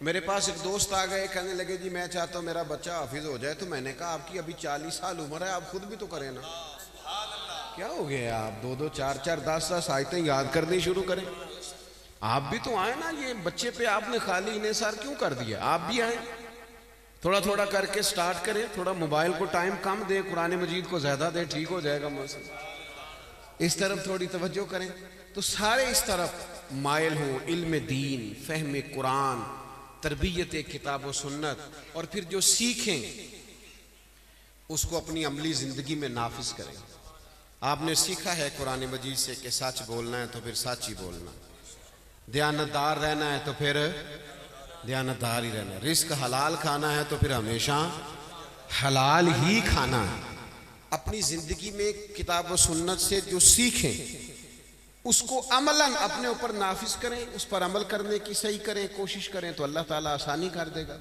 میرے پاس ایک دوست آ گئے، کہنے لگے جی میں چاہتا ہوں میرا بچہ حافظ ہو جائے. تو میں نے کہا آپ کی ابھی 40 سال عمر ہے، آپ خود بھی تو کریں نا. کیا ہو گیا، آپ 2 2 4 4 10 10 آیتیں یاد کرنی شروع کریں. آپ بھی تو آئیں نا. یہ بچے پہ آپ نے خالی انحصار کیوں کر دیا؟ آپ بھی آئیں، تھوڑا تھوڑا کر کے سٹارٹ کریں. تھوڑا موبائل کو ٹائم کم دیں، قرآن مجید کو زیادہ دیں، ٹھیک ہو جائے گا موسم. اس طرف تھوڑی توجہ کریں. تو سارے اس طرف مائل ہوں، علم دین، فہم قرآن، تربیت کتاب و سنت، اور پھر جو سیکھیں اس کو اپنی عملی زندگی میں نافذ کریں. آپ نے سیکھا ہے قرآن مجید سے کہ سچ بولنا ہے تو پھر سچ ہی بولنا، دیانتدار رہنا ہے تو پھر دیانتدار ہی رہنا ہے، رزق حلال کھانا ہے تو پھر ہمیشہ حلال ہی کھانا ہے. اپنی زندگی میں کتاب و سنت سے جو سیکھیں اس کو عملاً اپنے اوپر نافذ کریں، اس پر عمل کرنے کی صحیح کریں، کوشش کریں تو اللہ تعالیٰ آسانی کر دے گا.